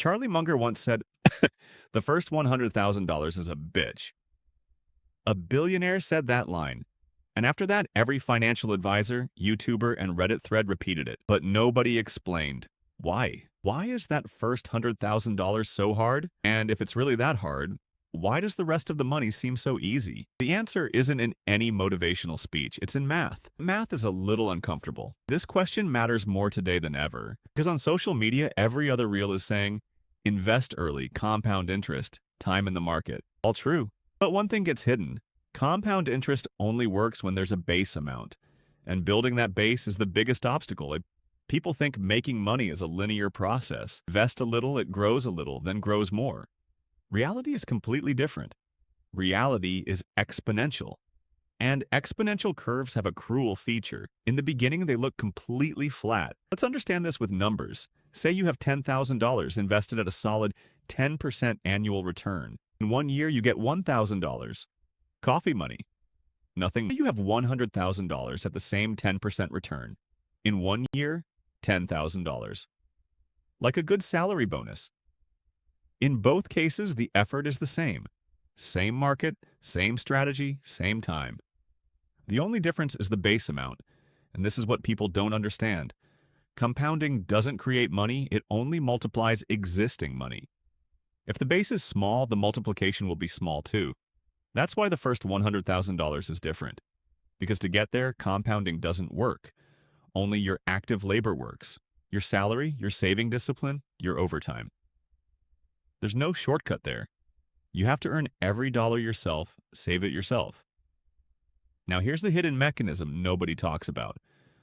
Charlie Munger once said, the first $100,000 is a bitch. A billionaire said that line. And after that, every financial advisor, YouTuber, and Reddit thread repeated it. But nobody explained why. Why is that first $100,000 so hard? And if it's really that hard, why does the rest of the money seem so easy? The answer isn't in any motivational speech, it's in math. Math is a little uncomfortable. This question matters more today than ever, because on social media, every other reel is saying, invest early, compound interest, time in the market. All true. But one thing gets hidden. Compound interest only works when there's a base amount, and building that base is the biggest obstacle. People think making money is a linear process. Invest a little, it grows a little, then grows more. Reality is completely different. Reality is exponential. And exponential curves have a cruel feature. In the beginning, they look completely flat. Let's understand this with numbers. Say you have $10,000 invested at a solid 10% annual return. In 1 year, you get $1,000. Coffee money. Nothing. You have $100,000 at the same 10% return. In 1 year, $10,000. Like a good salary bonus. In both cases, the effort is the same. Same market, same strategy, same time. The only difference is the base amount, and this is what people don't understand. Compounding doesn't create money, it only multiplies existing money. If the base is small, the multiplication will be small too. That's why the first $100,000 is different. Because to get there, compounding doesn't work. Only your active labor works. Your salary, your saving discipline, your overtime. There's no shortcut there. You have to earn every dollar yourself, save it yourself. Now here's the hidden mechanism nobody talks about.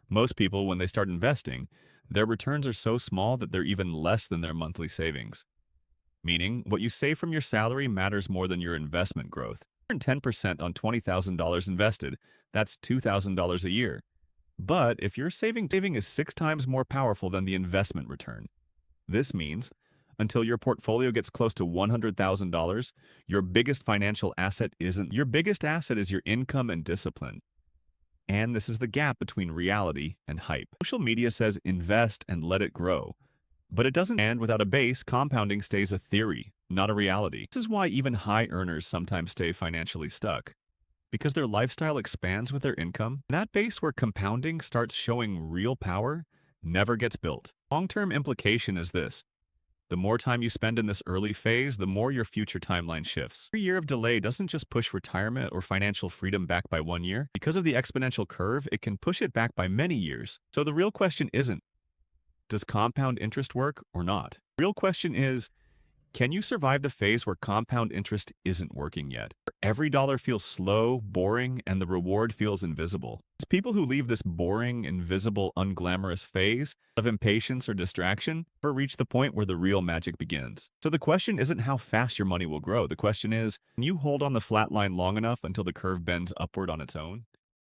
Most people, when they start investing, their returns are so small that they're even less than their monthly savings. Meaning, what you save from your salary matters more than your investment growth. Earn 10% on $20,000 invested, that's $2,000 a year. But if your saving is 6 times more powerful than the investment return. This means, until your portfolio gets close to $100,000, your biggest financial asset isn't. Your biggest asset is your income and discipline. And this is the gap between reality and hype. Social media says invest and let it grow. But it doesn't, and without a base, compounding stays a theory, not a reality. This is why even high earners sometimes stay financially stuck. Because their lifestyle expands with their income, that base where compounding starts showing real power never gets built. Long-term implication is this. The more time you spend in this early phase, the more your future timeline shifts. Every year of delay doesn't just push retirement or financial freedom back by 1 year. Because of the exponential curve, it can push it back by many years. So the real question isn't, does compound interest work or not? The real question is, can you survive the phase where compound interest isn't working yet? Where every dollar feels slow, boring, and the reward feels invisible. It's people who leave this boring, invisible, unglamorous phase of impatience or distraction or reach the point where the real magic begins. So the question isn't how fast your money will grow. The question is, can you hold on the flat line long enough until the curve bends upward on its own?